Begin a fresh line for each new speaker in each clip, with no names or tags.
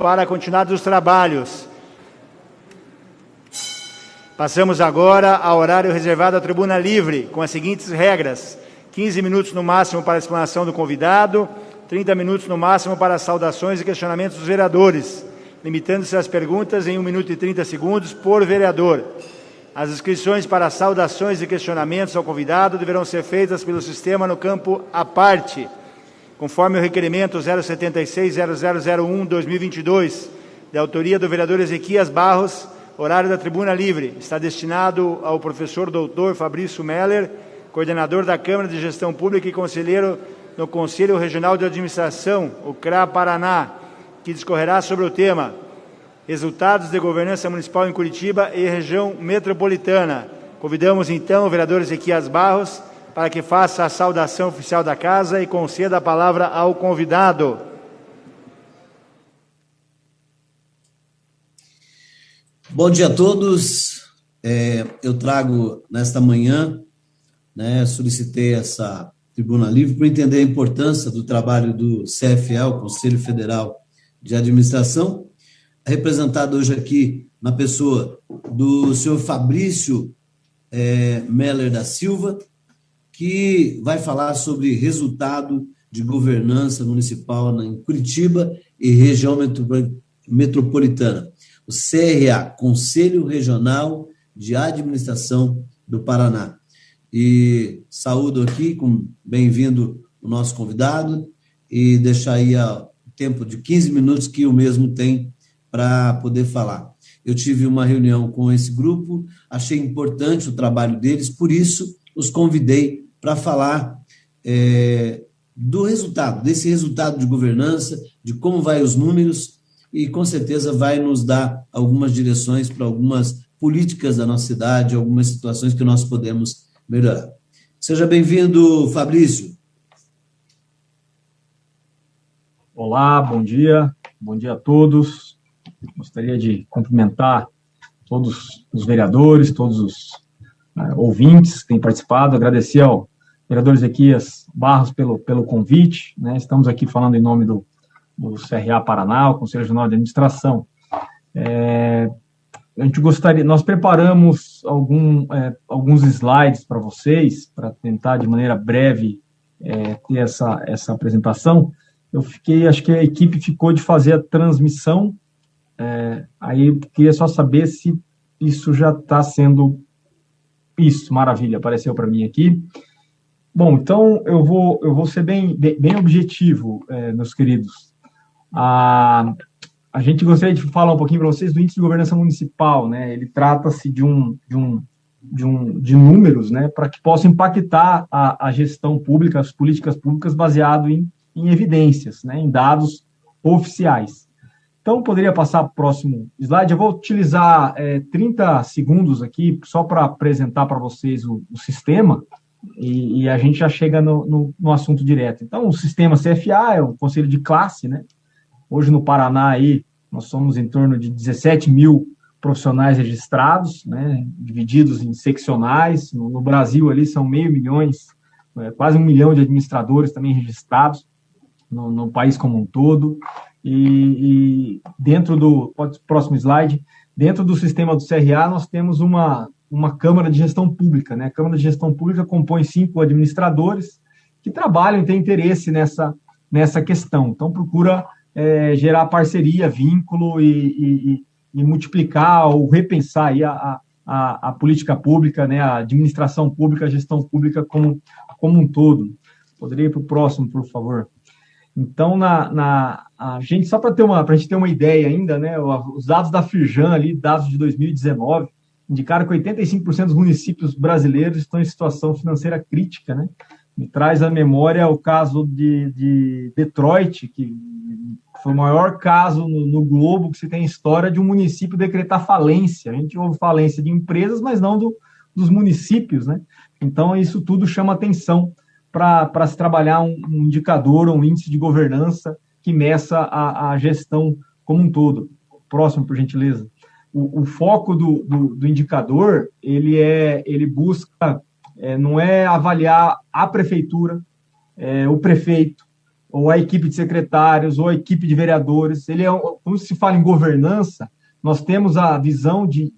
Para continuar os trabalhos. Passamos agora ao horário reservado à tribuna livre, com as seguintes regras: 15 minutos no máximo para a explanação do convidado, 30 minutos no máximo para as saudações e questionamentos dos vereadores, limitando-se as perguntas em 1 minuto e 30 segundos por vereador. As inscrições para saudações e questionamentos ao convidado deverão ser feitas pelo sistema no campo à parte, conforme o requerimento 076-0001-2022, de autoria do vereador Ezequias Barros. Horário da tribuna livre está destinado ao professor doutor Fabrício Meller, coordenador da Câmara de Gestão Pública e conselheiro no Conselho Regional de Administração, o CRA Paraná, que discorrerá sobre o tema Resultados de Governança Municipal em Curitiba e Região Metropolitana. Convidamos então o vereador Ezequias Barros para que faça a saudação oficial da Casa e conceda a palavra ao convidado.
Bom dia a todos. Eu trago nesta manhã, solicitei essa tribuna livre para entender a importância do trabalho do CFA, o Conselho Federal de Administração, representado hoje aqui na pessoa do senhor Fabrício Meller da Silva, que vai falar sobre resultado de governança municipal em Curitiba e região metropolitana. O CRA, Conselho Regional de Administração do Paraná. E saúdo aqui, bem-vindo o nosso convidado, e deixar aí o tempo de 15 minutos que o mesmo tem para poder falar. Eu tive uma reunião com esse grupo, achei importante o trabalho deles, por isso os convidei para falar do resultado, desse resultado de governança, de como vai os números, e com certeza vai nos dar algumas direções para algumas políticas da nossa cidade, algumas situações que nós podemos melhorar. Seja bem-vindo, Fabrício.
Olá, bom dia a todos. Gostaria de cumprimentar todos os vereadores, todos os ouvintes que têm participado, agradecer ao vereador Ezequias Barros pelo convite, Estamos aqui falando em nome do CRA Paraná, o Conselho Regional de Administração. Nós preparamos alguns slides para vocês, para tentar de maneira breve ter essa apresentação. Acho que a equipe ficou de fazer a transmissão, aí eu queria só saber se isso já está sendo... Isso, maravilha, apareceu para mim aqui. Bom, então eu vou ser bem objetivo, meus queridos. A gente gostaria de falar um pouquinho para vocês do Índice de Governança Municipal, Ele trata-se de números, para que possam impactar a gestão pública, as políticas públicas, baseado em evidências, em dados oficiais. Então, poderia passar para o próximo slide. Eu vou utilizar 30 segundos aqui só para apresentar para vocês o sistema, e a gente já chega no assunto direto. Então, o sistema CFA é um conselho de classe, Hoje, no Paraná, aí, nós somos em torno de 17 mil profissionais registrados, divididos em seccionais. No Brasil, ali, são 500 mil, quase 1 milhão de administradores também registrados no país como um todo. E dentro próximo slide, dentro do sistema do CRA, nós temos uma Câmara de Gestão Pública. A Câmara de Gestão Pública compõe 5 administradores que trabalham e têm interesse nessa questão. Então, procura gerar parceria, vínculo e multiplicar ou repensar aí a política pública, a administração pública, a gestão pública como um todo. Poderia ir para o próximo, por favor. Então, a gente, só para a gente ter uma ideia ainda, os dados da Firjan, ali, dados de 2019, indicaram que 85% dos municípios brasileiros estão em situação financeira crítica, Me traz à memória o caso de Detroit, que foi o maior caso no globo que se tem história de um município decretar falência. A gente ouve falência de empresas, mas não dos municípios, Então, isso tudo chama atenção para se trabalhar um indicador, um índice de governança que meça a gestão como um todo. Próximo, por gentileza. O foco do indicador, ele busca, não é avaliar a prefeitura, o prefeito, ou a equipe de secretários, ou a equipe de vereadores. Quando se fala em governança, nós temos a visão de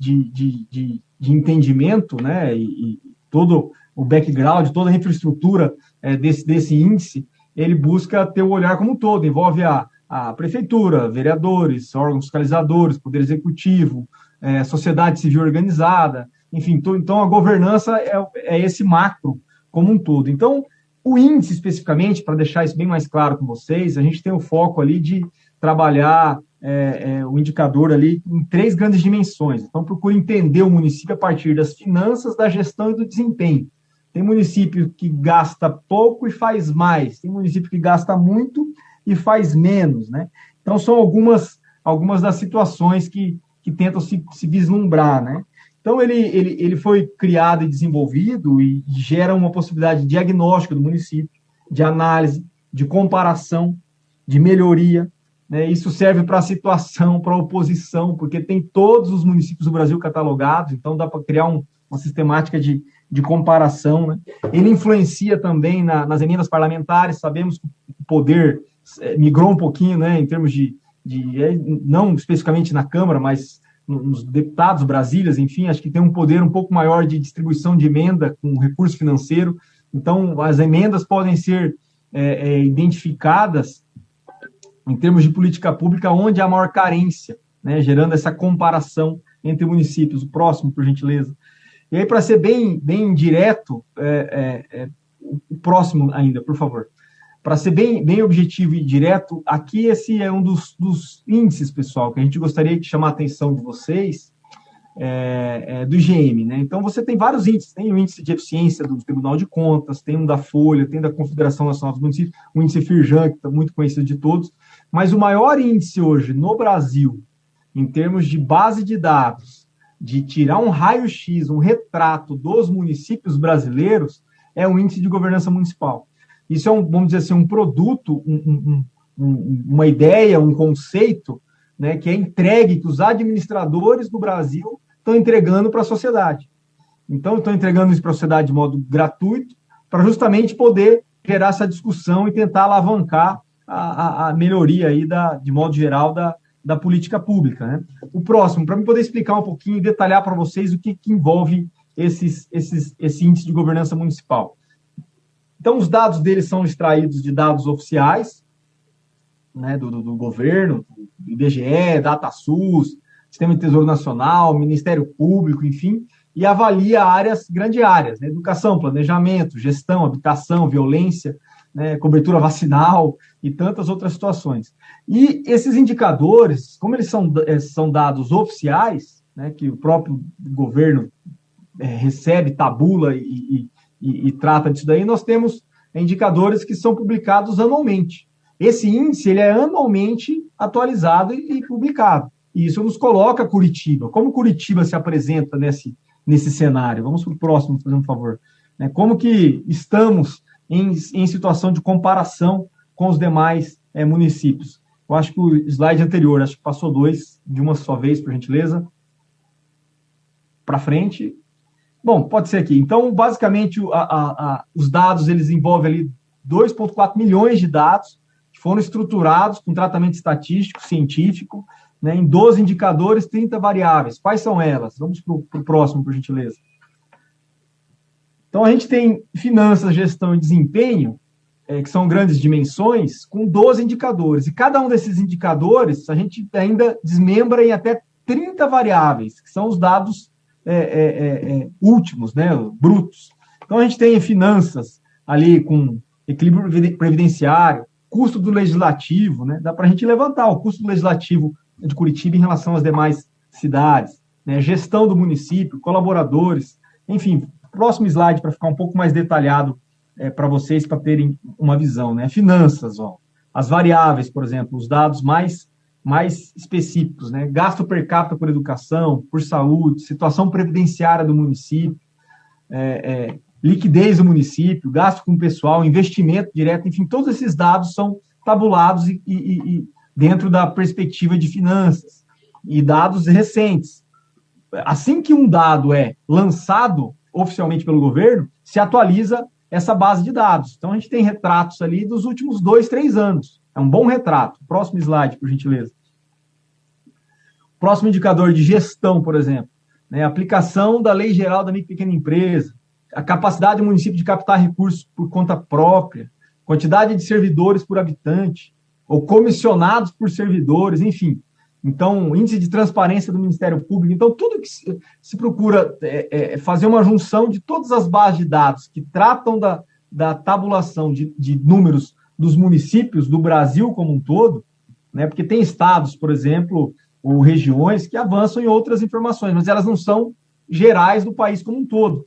entendimento, né, e todo o background, toda a infraestrutura desse índice, ele busca ter o olhar como um todo, envolve a prefeitura, vereadores, órgãos fiscalizadores, poder executivo, sociedade civil organizada, enfim, então a governança é esse macro como um todo. Então, o índice especificamente, para deixar isso bem mais claro com vocês, a gente tem o foco ali de trabalhar o indicador ali em 3 grandes dimensões. Então, procure entender o município a partir das finanças, da gestão e do desempenho. Tem município que gasta pouco e faz mais, tem município que gasta muito e faz menos, né? Então, são algumas das situações que tentam se vislumbrar, né? Então, ele foi criado e desenvolvido e gera uma possibilidade de diagnóstico do município, de análise, de comparação, de melhoria, né? Isso serve para a situação, para a oposição, porque tem todos os municípios do Brasil catalogados, então dá para criar uma sistemática de comparação, né? Ele influencia também nas emendas parlamentares, sabemos que o poder migrou um pouquinho, né, em termos não especificamente na Câmara, mas nos deputados, Brasílias, enfim, acho que tem um poder um pouco maior de distribuição de emenda com recurso financeiro. Então, as emendas podem ser identificadas em termos de política pública onde há maior carência, né, gerando essa comparação entre municípios. O próximo, por gentileza. E aí, para ser bem direto, o próximo ainda, por favor. Para ser bem objetivo e direto, aqui esse é um dos índices, pessoal, que a gente gostaria de chamar a atenção de vocês, do IGM, né? Então, você tem vários índices. Tem o índice de eficiência do Tribunal de Contas, tem um da Folha, tem da Confederação Nacional dos Municípios, o índice Firjan, que está muito conhecido de todos. Mas o maior índice hoje no Brasil, em termos de base de dados, de tirar um raio-x, um retrato dos municípios brasileiros, é o índice de governança municipal. Isso é, vamos dizer assim, um produto, uma ideia, um conceito, né, que é entregue, que os administradores do Brasil estão entregando para a sociedade. Então, estão entregando isso para a sociedade de modo gratuito, para justamente poder gerar essa discussão e tentar alavancar a melhoria aí, de modo geral, da política pública, né? O próximo, para mim poder explicar um pouquinho e detalhar para vocês o que envolve esse índice de governança municipal. Então, os dados deles são extraídos de dados oficiais, né, do governo, do IBGE, DataSUS, Sistema de Tesouro Nacional, Ministério Público, enfim, e avalia grandes áreas, né, educação, planejamento, gestão, habitação, violência, né, cobertura vacinal e tantas outras situações. E esses indicadores, como eles são dados oficiais, né, que o próprio governo recebe, tabula e trata disso daí, nós temos indicadores que são publicados anualmente. Esse índice ele é anualmente atualizado e publicado. E isso nos coloca Curitiba. Como Curitiba se apresenta nesse cenário? Vamos para o próximo, por favor. Como que estamos em situação de comparação com os demais municípios? Eu acho que o slide anterior, acho que passou 2 de uma só vez, por gentileza. Para frente. Bom, pode ser aqui. Então, basicamente, os dados, eles envolvem ali 2,4 milhões de dados que foram estruturados com tratamento estatístico, científico, né, em 12 indicadores, 30 variáveis. Quais são elas? Vamos para o próximo, por gentileza. Então, a gente tem finanças, gestão e desempenho, que são grandes dimensões, com 12 indicadores. E cada um desses indicadores, a gente ainda desmembra em até 30 variáveis, que são os dados últimos, né, brutos. Então, a gente tem finanças ali com equilíbrio previdenciário, custo do legislativo, né, dá para a gente levantar o custo do legislativo de Curitiba em relação às demais cidades, né, gestão do município, colaboradores, enfim, próximo slide para ficar um pouco mais detalhado para vocês, para terem uma visão, né, finanças, as variáveis, por exemplo, os dados mais específicos, né? Gasto per capita por educação, por saúde, situação previdenciária do município, liquidez do município, gasto com pessoal, investimento direto, enfim, todos esses dados são tabulados e dentro da perspectiva de finanças e dados recentes. Assim que um dado é lançado oficialmente pelo governo, se atualiza essa base de dados. Então, a gente tem retratos ali dos últimos 2, 3 anos. É um bom retrato. Próximo slide, por gentileza. Próximo indicador de gestão, por exemplo, né? Aplicação da Lei Geral da Micro e Pequena Empresa, a capacidade do município de captar recursos por conta própria, quantidade de servidores por habitante, ou comissionados por servidores, enfim. Então, índice de transparência do Ministério Público. Então, tudo que se procura fazer uma junção de todas as bases de dados que tratam da tabulação de números dos municípios do Brasil como um todo, né? Porque tem estados, por exemplo, ou regiões que avançam em outras informações, mas elas não são gerais do país como um todo.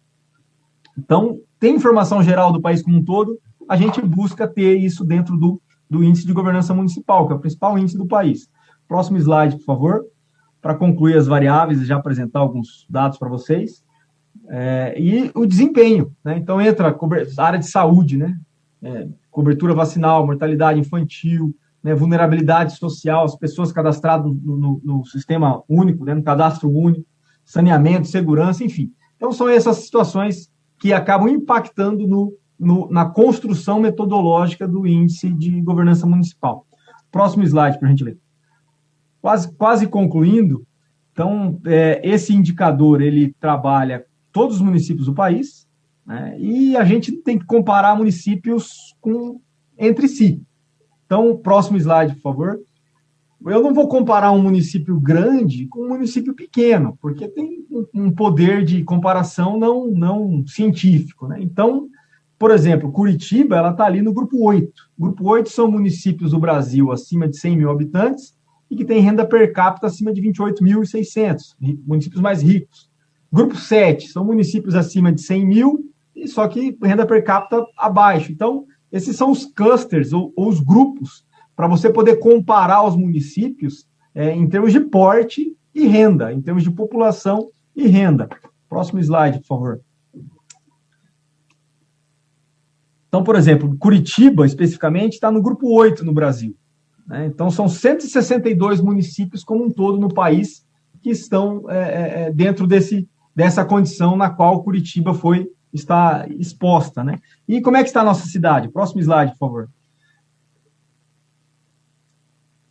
Então, tem informação geral do país como um todo, a gente busca ter isso dentro do índice de governança municipal, que é o principal índice do país. Próximo slide, por favor, para concluir as variáveis e já apresentar alguns dados para vocês. E o desempenho, né? Então, entra a área de saúde, né? Cobertura vacinal, mortalidade infantil, né? Vulnerabilidade social, as pessoas cadastradas no sistema único, né? No cadastro único, saneamento, segurança, enfim. Então, são essas situações que acabam impactando na construção metodológica do índice de governança municipal. Próximo slide, para a gente ler. Quase concluindo, então, esse indicador, ele trabalha todos os municípios do país, né, e a gente tem que comparar municípios entre si. Então, próximo slide, por favor. Eu não vou comparar um município grande com um município pequeno, porque tem um poder de comparação não científico, né? Então, por exemplo, Curitiba, ela está ali no grupo 8. Grupo 8 são municípios do Brasil acima de 100 mil habitantes e que tem renda per capita acima de 28.600, municípios mais ricos. Grupo 7 são municípios acima de 100 mil, e só que renda per capita abaixo. Então, esses são os clusters ou os grupos para você poder comparar os municípios em termos de porte e renda, em termos de população e renda. Próximo slide, por favor. Então, por exemplo, Curitiba, especificamente, está no grupo 8 no Brasil, né? Então, são 162 municípios como um todo no país que estão dentro dessa condição na qual Curitiba está exposta, né? E como é que está a nossa cidade? Próximo slide, por favor.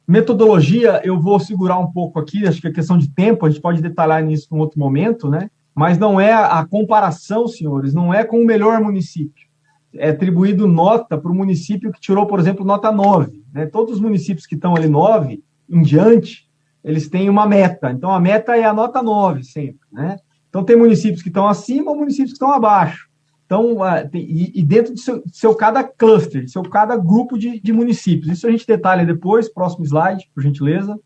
Metodologia, eu vou segurar um pouco aqui, acho que é questão de tempo, a gente pode detalhar nisso em outro momento, né? Mas não é a comparação, senhores, não é com o melhor município. É atribuído nota para o município que tirou, por exemplo, nota 9. Né? Todos os municípios que estão ali 9 em diante, eles têm uma meta. Então, a meta é a nota 9 sempre, né? Então, tem municípios que estão acima ou municípios que estão abaixo. Então, dentro do seu cada cluster, seu cada grupo de municípios. Isso a gente detalha depois. Próximo slide, por gentileza,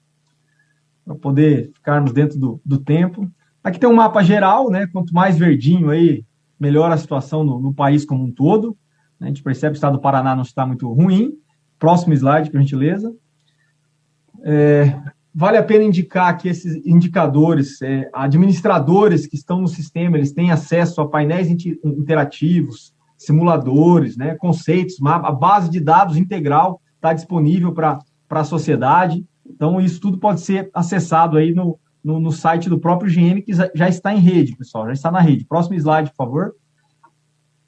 para poder ficarmos dentro do tempo. Aqui tem um mapa geral, né? Quanto mais verdinho aí, melhor a situação no país como um todo. A gente percebe que o estado do Paraná não está muito ruim. Próximo slide, por gentileza. Vale a pena indicar que esses indicadores, administradores que estão no sistema, eles têm acesso a painéis interativos, simuladores, né, conceitos, a base de dados integral está disponível para a sociedade. Então, isso tudo pode ser acessado aí no site do próprio GM, que já está em rede, pessoal, já está na rede. Próximo slide, por favor.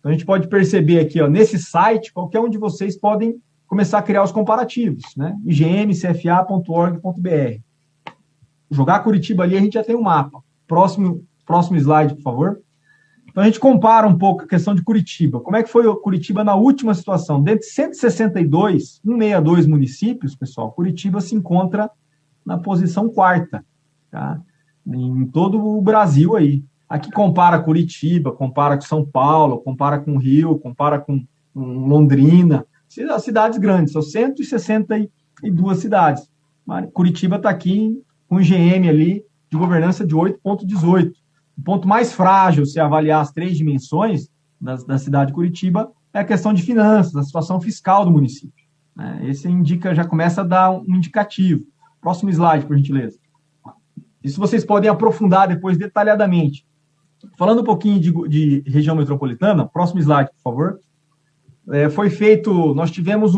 Então, a gente pode perceber aqui, ó, nesse site, qualquer um de vocês podem começar a criar os comparativos, né? igmcfa.org.br. Jogar Curitiba ali, a gente já tem um mapa. Próximo slide, por favor. Então, a gente compara um pouco a questão de Curitiba. Como é que foi Curitiba na última situação? Dentre 162 municípios, pessoal, Curitiba se encontra na posição 4ª, tá? Em todo o Brasil aí. Aqui compara Curitiba, compara com São Paulo, compara com Rio, compara com Londrina. As cidades grandes, são 162 cidades. Curitiba está aqui com o IGM ali de governança de 8,18. O ponto mais frágil, se avaliar as 3 dimensões da cidade de Curitiba, é a questão de finanças, a situação fiscal do município. Esse já começa a dar um indicativo. Próximo slide, por gentileza. Isso vocês podem aprofundar depois detalhadamente. Falando um pouquinho de região metropolitana, próximo slide, por favor. Foi feito, nós tivemos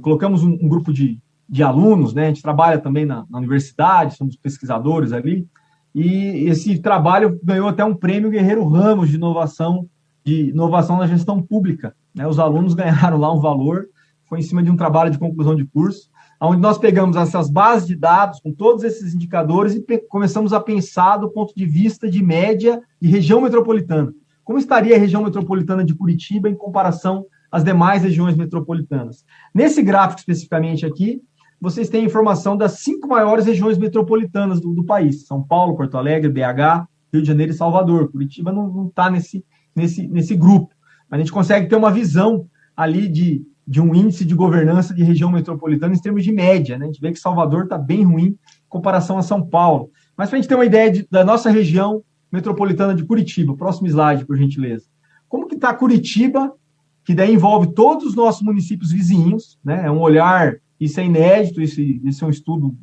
colocamos um grupo de alunos, né? A gente trabalha também na universidade, somos pesquisadores ali, e esse trabalho ganhou até um prêmio Guerreiro Ramos de inovação de inovação na gestão pública, né? Os alunos ganharam lá um valor, foi em cima de um trabalho de conclusão de curso, onde nós pegamos essas bases de dados com todos esses indicadores e começamos a pensar do ponto de vista de média e região metropolitana. Como estaria a região metropolitana de Curitiba em comparação às demais regiões metropolitanas? Nesse gráfico especificamente aqui, vocês têm informação das 5 maiores regiões metropolitanas do país: São Paulo, Porto Alegre, BH, Rio de Janeiro e Salvador. Curitiba não está nesse grupo. A gente consegue ter uma visão ali de um índice de governança de região metropolitana em termos de média, né? A gente vê que Salvador está bem ruim em comparação a São Paulo. Mas para a gente ter uma ideia da nossa região metropolitana de Curitiba, próximo slide, por gentileza. Como que está Curitiba, que daí envolve todos os nossos municípios vizinhos, né? É um olhar, isso é inédito, esse é um estudo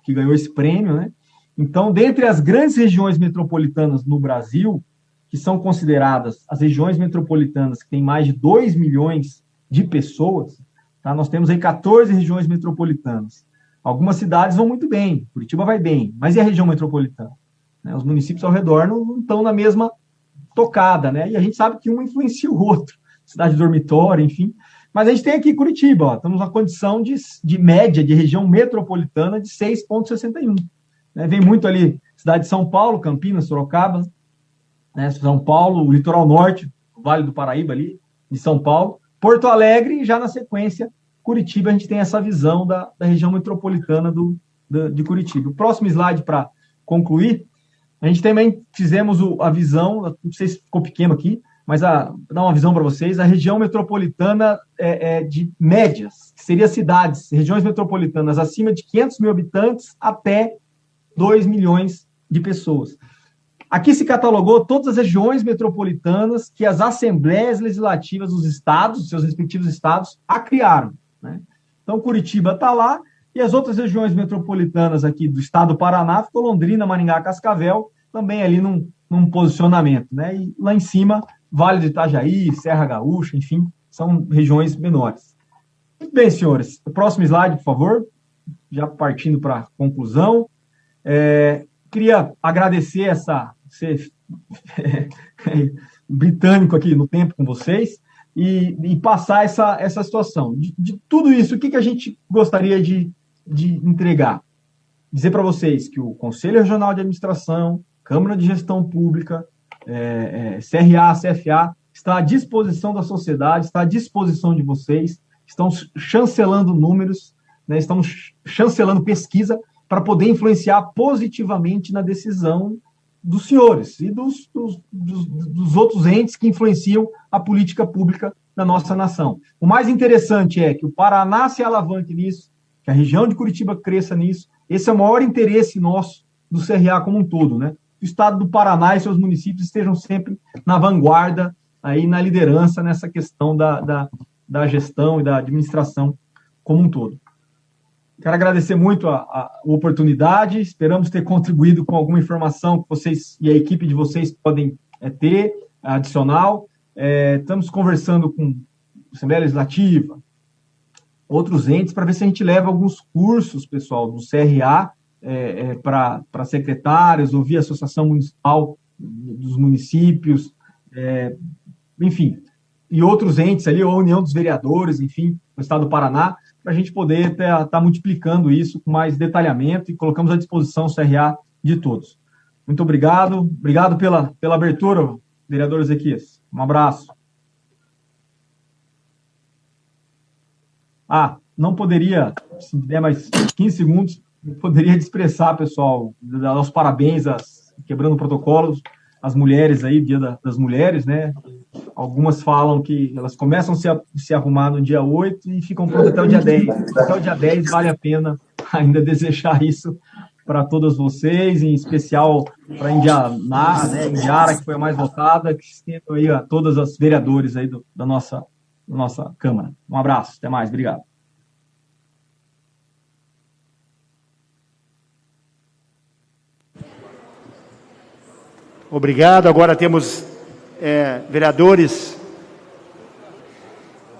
que ganhou esse prêmio, né? Então, dentre as grandes regiões metropolitanas no Brasil, que são consideradas as regiões metropolitanas que têm mais de 2 milhões de pessoas, tá? Nós temos aí 14 regiões metropolitanas. Algumas cidades vão muito bem, Curitiba vai bem, mas e a região metropolitana? Né? Os municípios ao redor não estão na mesma tocada, né? E a gente sabe que um influencia o outro, cidade dormitória, enfim. Mas a gente tem aqui Curitiba, ó, estamos na condição de média de região metropolitana de 6,61. Né? Vem muito ali, cidade de São Paulo, Campinas, Sorocaba, né? São Paulo, o litoral norte, o Vale do Paraíba ali, de São Paulo, Porto Alegre, e já na sequência, Curitiba, a gente tem essa visão da região metropolitana de Curitiba. O próximo slide para concluir, a gente também fizemos a visão, não sei se ficou pequeno aqui, mas dar uma visão para vocês, a região metropolitana de médias, que seria cidades, regiões metropolitanas acima de 500 mil habitantes até 2 milhões de pessoas. Aqui se catalogou todas as regiões metropolitanas que as assembleias legislativas dos estados, seus respectivos estados, a criaram, né? Então, Curitiba está lá, e as outras regiões metropolitanas aqui do estado do Paraná, ficou Londrina, Maringá, Cascavel, também ali num posicionamento, né? E lá em cima, Vale do Itajaí, Serra Gaúcha, enfim, são regiões menores. Muito bem, senhores. O próximo slide, por favor. Já partindo para a conclusão. Queria agradecer ser britânico aqui no tempo com vocês e passar essa situação. De tudo isso, o que a gente gostaria de entregar? Dizer para vocês que o Conselho Regional de Administração, Câmara de Gestão Pública, CRA, CFA, está à disposição da sociedade, está à disposição de vocês, estão chancelando números, né, estão chancelando pesquisa para poder influenciar positivamente na decisão dos senhores e dos outros entes que influenciam a política pública da nossa nação. O mais interessante é que o Paraná se alavanque nisso, que a região de Curitiba cresça nisso. Esse é o maior interesse nosso do CRA como um todo, né? O estado do Paraná e seus municípios estejam sempre na vanguarda, aí na liderança nessa questão da gestão e da administração como um todo. Quero agradecer muito a oportunidade, esperamos ter contribuído com alguma informação que vocês e a equipe de vocês podem ter, adicional. Estamos conversando com a Assembleia Legislativa, outros entes, para ver se a gente leva alguns cursos, pessoal, do CRA, para secretários, ouvir a Associação Municipal dos Municípios, enfim, e outros entes ali, a União dos Vereadores, enfim, no estado do Paraná, para a gente poder estar multiplicando isso com mais detalhamento e colocamos à disposição o CRA de todos. Muito obrigado. Obrigado pela abertura, vereador Ezequias. Um abraço. Não poderia, se der mais 15 segundos, poderia expressar, pessoal, dar os parabéns, quebrando protocolos, as mulheres aí, Dia das Mulheres, né? Algumas falam que elas começam a se arrumar no dia 8 e ficam prontas até o dia 10. Até o dia 10 vale a pena ainda desejar isso para todas vocês, em especial para a Indiara, que foi a mais votada, que estendam aí a todas as vereadores aí da nossa Câmara. Um abraço, até mais, obrigado.
Obrigado. Agora temos vereadores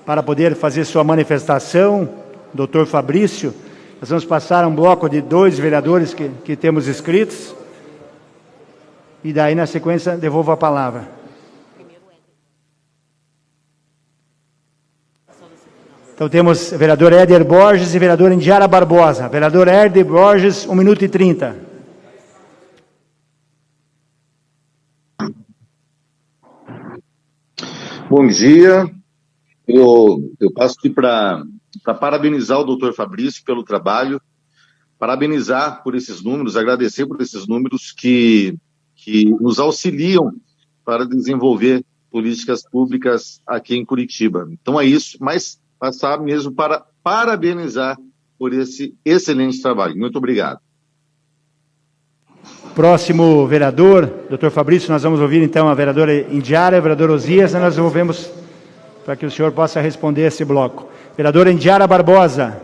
para poder fazer sua manifestação. Doutor Fabrício, nós vamos passar um bloco de 2 vereadores que temos inscritos. E daí, na sequência, devolvo a palavra. Então temos vereador Éder Borges e vereador Indiara Barbosa. Vereador Éder Borges, 1 minuto e 30.
Bom dia. Eu passo aqui para parabenizar o doutor Fabrício pelo trabalho, parabenizar por esses números, agradecer por esses números que nos auxiliam para desenvolver políticas públicas aqui em Curitiba. Então é isso, mas passar mesmo para parabenizar por esse excelente trabalho. Muito obrigado.
Próximo vereador, doutor Fabrício, nós vamos ouvir então a vereadora Indiara, o vereador Osias, e nós ouvimos para que o senhor possa responder esse bloco. Vereadora Indiara Barbosa.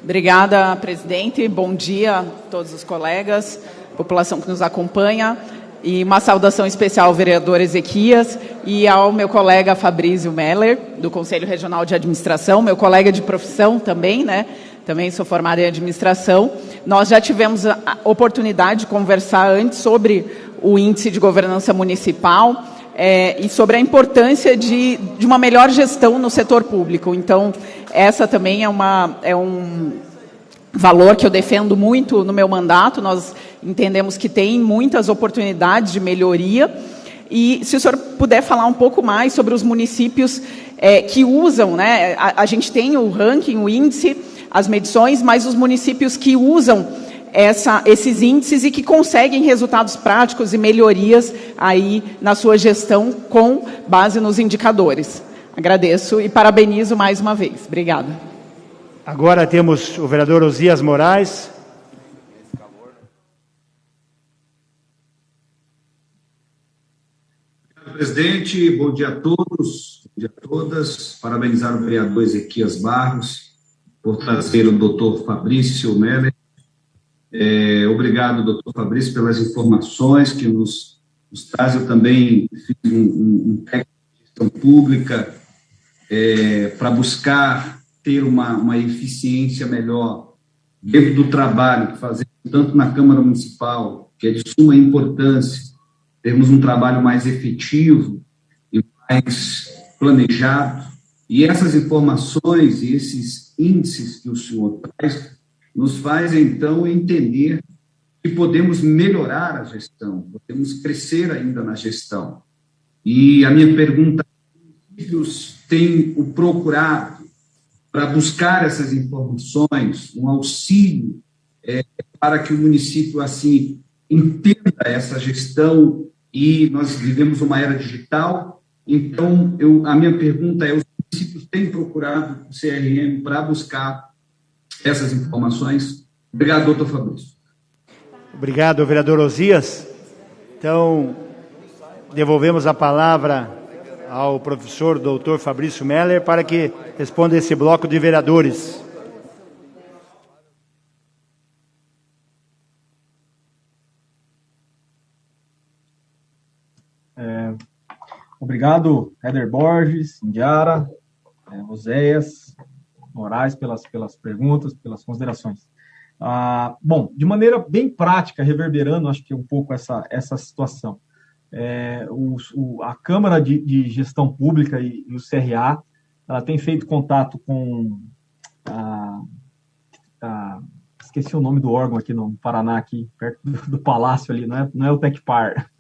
Obrigada, presidente. Bom dia a todos os colegas, população que nos acompanha. E uma saudação especial ao vereador Ezequias e ao meu colega Fabrício Meller, do Conselho Regional de Administração, meu colega de profissão também, né? Também sou formada em administração. Nós já tivemos a oportunidade de conversar antes sobre o índice de governança municipal e sobre a importância de uma melhor gestão no setor público. Então, essa também é um valor que eu defendo muito no meu mandato. Nós entendemos que tem muitas oportunidades de melhoria. E se o senhor puder falar um pouco mais sobre os municípios que usam, né? A gente tem o ranking, o índice, as medições, mas os municípios que usam esses índices e que conseguem resultados práticos e melhorias aí na sua gestão com base nos indicadores. Agradeço e parabenizo mais uma vez. Obrigada.
Agora temos o vereador Osias Moraes.
Presidente, bom dia a todos, bom dia a todas. Parabenizar o vereador Ezequias Barros por trazer o doutor Fabrício Meller. Obrigado, doutor Fabrício, pelas informações que nos traz. Eu também fiz um técnico de gestão pública para buscar ter uma eficiência melhor dentro do trabalho que fazemos tanto na Câmara Municipal, que é de suma importância, termos um trabalho mais efetivo e mais planejado. E essas informações e esses índices que o senhor traz nos faz, então, entender que podemos melhorar a gestão, podemos crescer ainda na gestão. E a minha pergunta é: os têm o procurado para buscar essas informações, um auxílio para que o município, assim, entenda essa gestão? E nós vivemos uma era digital, então a minha pergunta é: os municípios têm procurado o CRM para buscar essas informações? Obrigado, doutor Fabrício.
Obrigado, vereador Osias. Então, devolvemos a palavra ao professor doutor Fabrício Meller para que responda esse bloco de vereadores.
Obrigado, Éder Borges, Indiara, Oséias, Moraes, pelas perguntas, pelas considerações. Bom, de maneira bem prática, reverberando, acho que um pouco essa situação. A Câmara de Gestão Pública e o CRA tem feito contato com esqueci o nome do órgão aqui no Paraná, aqui perto do Palácio ali, não é o Tecpar.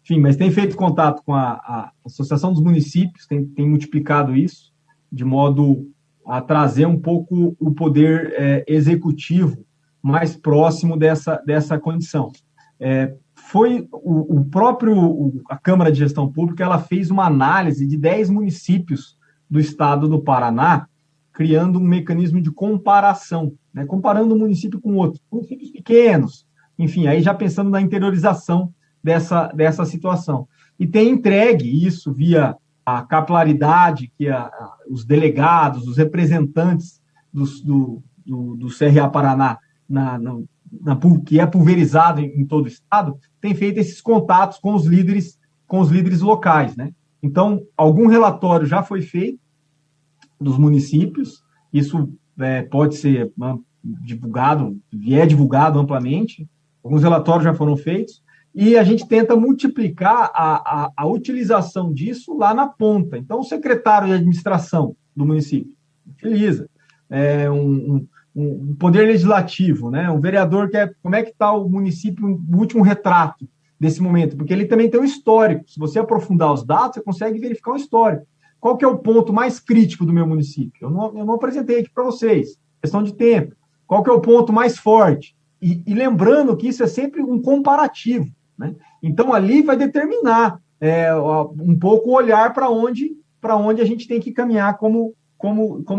Enfim, mas tem feito contato com a Associação dos Municípios, tem multiplicado isso, de modo a trazer um pouco o poder executivo mais próximo dessa condição. Foi a Câmara de Gestão Pública, ela fez uma análise de 10 municípios do estado do Paraná, criando um mecanismo de comparação, né, comparando um município com outro, municípios pequenos, enfim, aí já pensando na interiorização dessa situação. E tem entregue isso via a capilaridade que os delegados, os representantes do CRA Paraná, que é pulverizado em todo o estado, tem feito esses contatos com os líderes locais, né? Então, algum relatório já foi feito dos municípios, isso pode ser divulgado, é divulgado amplamente, alguns relatórios já foram feitos, e a gente tenta multiplicar a utilização disso lá na ponta. Então, o secretário de administração do município, Utiliza. Um poder legislativo, né? Um vereador como é que está o município, o último retrato desse momento, porque ele também tem um histórico. Se você aprofundar os dados, você consegue verificar um histórico. Qual que é o ponto mais crítico do meu município? Eu não apresentei aqui para vocês, questão de tempo. Qual que é o ponto mais forte? E lembrando que isso é sempre um comparativo, né? Então, ali vai determinar um pouco o olhar para onde a gente tem que caminhar como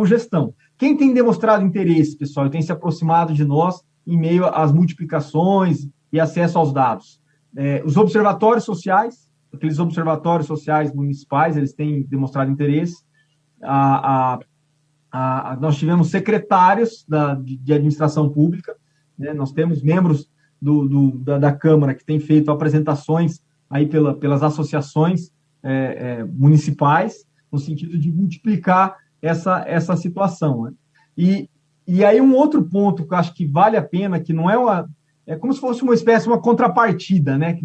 gestão. Quem tem demonstrado interesse, pessoal, e tem se aproximado de nós em meio às multiplicações e acesso aos dados? Os observatórios sociais, aqueles observatórios sociais municipais, eles têm demonstrado interesse. Nós tivemos secretários de administração pública, né? Nós temos membros da Câmara que têm feito apresentações aí pelas associações municipais, no sentido de multiplicar essa situação, né? E aí um outro ponto que eu acho que vale a pena, que não é como se fosse uma espécie de uma contrapartida, né, que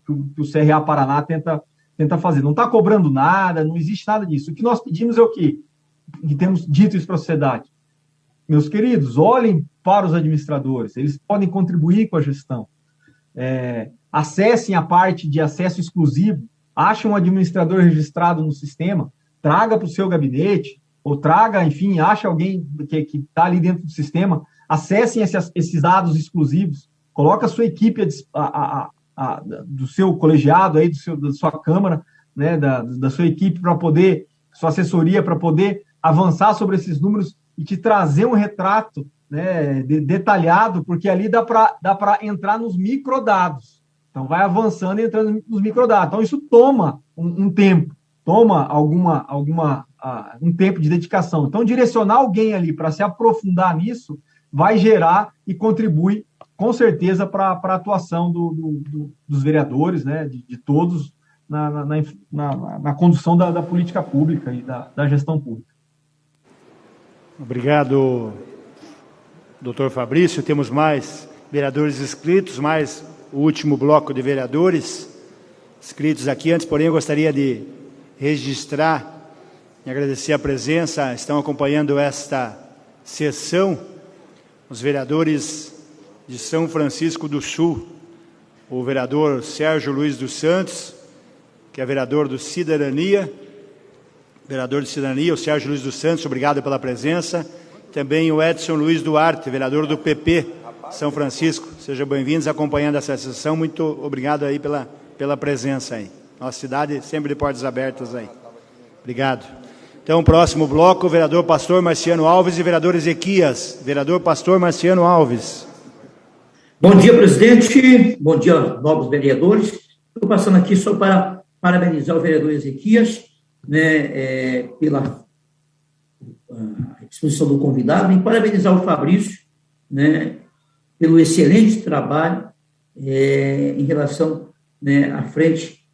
o CRA Paraná tenta fazer. Não está cobrando nada, não existe nada disso. O que nós pedimos é o quê? Que temos dito isso para a sociedade. Meus queridos, olhem para os administradores, eles podem contribuir com a gestão. Acessem a parte de acesso exclusivo, achem um administrador registrado no sistema, traga para o seu gabinete, ou traga, enfim, ache alguém que está ali dentro do sistema, acessem esses dados exclusivos, coloque a sua equipe do seu colegiado, aí, da sua Câmara, né, da sua equipe sua assessoria para poder avançar sobre esses números e te trazer um retrato, né, detalhado, porque ali dá para entrar nos microdados. Então, vai avançando e entrando nos microdados. Então, isso toma um tempo, toma um tempo de dedicação. Então, direcionar alguém ali para se aprofundar nisso vai gerar e contribui, com certeza, para a atuação dos vereadores, né, de todos, na condução da política pública e da gestão pública.
Obrigado, doutor Fabrício. Temos mais vereadores inscritos, mais o último bloco de vereadores inscritos aqui. Antes, porém, eu gostaria de registrar e agradecer a presença. Estão acompanhando esta sessão os vereadores de São Francisco do Sul, o vereador Sérgio Luiz dos Santos, que é vereador do Cidadania, o Sérgio Luiz dos Santos, obrigado pela presença. Também o Edson Luiz Duarte, vereador do PP São Francisco. Sejam bem-vindos acompanhando essa sessão. Muito obrigado aí pela presença aí. Nossa cidade sempre de portas abertas aí. Obrigado. Então, próximo bloco, vereador Pastor Marciano Alves e vereador Ezequias. Vereador Pastor Marciano Alves.
Bom dia, presidente. Bom dia, novos vereadores. Estou passando aqui só para parabenizar o vereador Ezequias, né, pela exposição do convidado, e parabenizar o Fabrício, né, pelo excelente trabalho em relação, né, à frente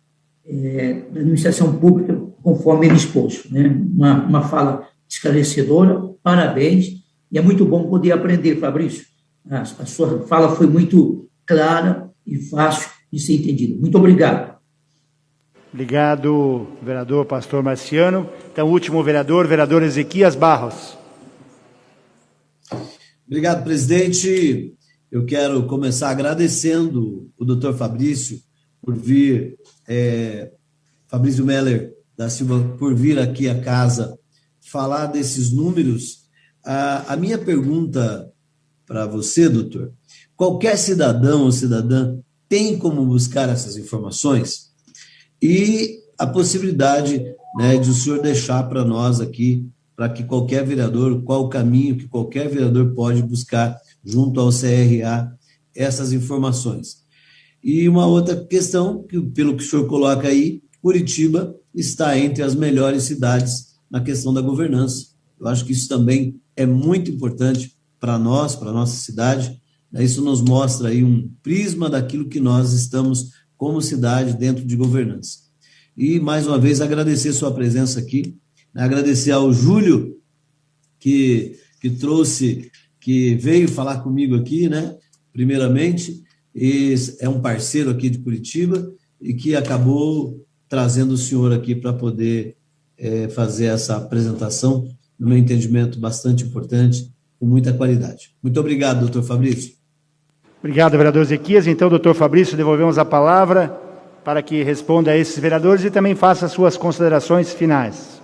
da administração pública, conforme ele expôs, né? Uma fala esclarecedora, parabéns, e é muito bom poder aprender, Fabrício. A sua fala foi muito clara e fácil de ser entendida. Muito obrigado.
Obrigado, vereador Pastor Marciano. Então, último vereador Ezequias Barros.
Obrigado, presidente. Eu quero começar agradecendo o doutor Fabrício por vir, Fabrício Meller da Silva, por vir aqui à casa falar desses números. A minha pergunta para você, doutor, qualquer cidadão ou cidadã tem como buscar essas informações? E a possibilidade, né, de o senhor deixar para nós aqui, para que qualquer vereador, qual o caminho que qualquer vereador pode buscar junto ao CRA essas informações. E uma outra questão, que pelo que o senhor coloca aí, Curitiba está entre as melhores cidades na questão da governança. Eu acho que isso também é muito importante para nós, para a nossa cidade. Isso nos mostra aí um prisma daquilo que nós estamos como cidade dentro de governança. E, mais uma vez, agradecer sua presença aqui, agradecer ao Júlio, que veio falar comigo aqui, né, primeiramente, e é um parceiro aqui de Curitiba, e que acabou trazendo o senhor aqui para poder fazer essa apresentação no meu entendimento, bastante importante, com muita qualidade. Muito obrigado, doutor Fabrício.
Obrigado, vereador Ezequias. Então, doutor Fabrício, devolvemos a palavra para que responda a esses vereadores e também faça suas considerações finais.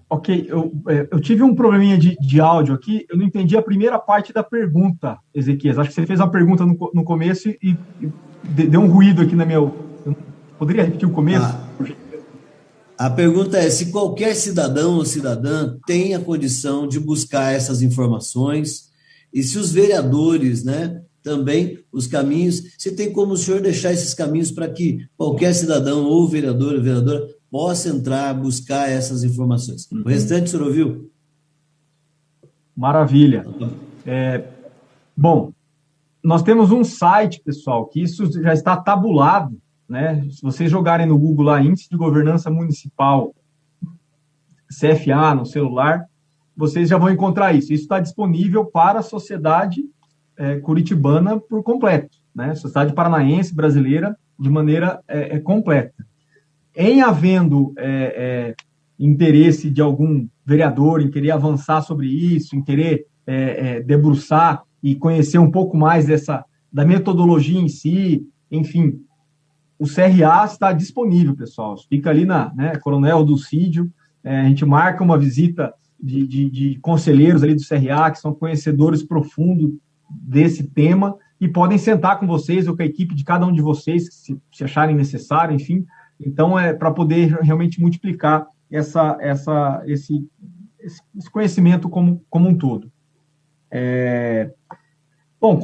Ok, eu tive um probleminha de áudio aqui, eu não entendi a primeira parte da pergunta, Ezequias. Acho que você fez uma pergunta no começo e deu um ruído aqui na minha... Poderia repetir o começo?
A pergunta é se qualquer cidadão ou cidadã tem a condição de buscar essas informações e se os vereadores, né, também os caminhos, se tem como o senhor deixar esses caminhos para que qualquer cidadão ou vereador ou vereadora possa entrar, buscar essas informações. O restante o senhor ouviu?
Maravilha. Bom, nós temos um site, pessoal, que isso já está tabulado, né? Se vocês jogarem no Google lá, Índice de Governança Municipal, CFA, no celular, vocês já vão encontrar isso. Isso está disponível para a sociedade curitibana por completo, né? Sociedade paranaense, brasileira, de maneira completa. Em havendo interesse de algum vereador em querer avançar sobre isso, em querer debruçar e conhecer um pouco mais da metodologia em si, enfim, o CRA está disponível, pessoal. Fica ali na Coronel Dulcídio, a gente marca uma visita de conselheiros ali do CRA, que são conhecedores profundos desse tema, e podem sentar com vocês ou com a equipe de cada um de vocês, se acharem necessário, enfim. Então, para poder realmente multiplicar esse conhecimento como um todo. Bom,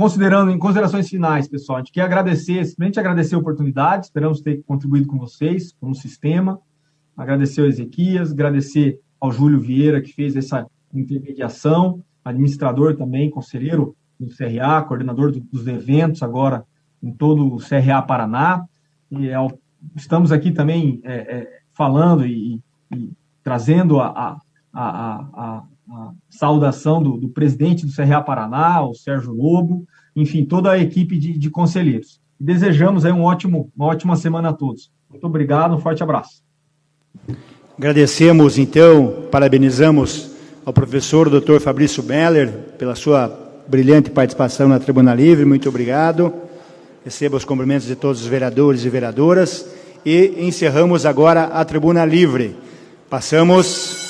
em considerações finais, pessoal, a gente quer simplesmente agradecer a oportunidade, esperamos ter contribuído com vocês, com o sistema, agradecer ao Ezequias, agradecer ao Júlio Vieira, que fez essa intermediação, administrador também, conselheiro do CRA, coordenador dos eventos agora em todo o CRA Paraná, e estamos aqui também falando e trazendo a saudação do presidente do CRA Paraná, o Sérgio Lobo, enfim, toda a equipe de conselheiros. Desejamos aí uma ótima semana a todos. Muito obrigado, um forte abraço.
Agradecemos, então, parabenizamos ao professor Dr. Fabrício Meller pela sua brilhante participação na Tribuna Livre. Muito obrigado. Receba os cumprimentos de todos os vereadores e vereadoras. E encerramos agora a Tribuna Livre. Passamos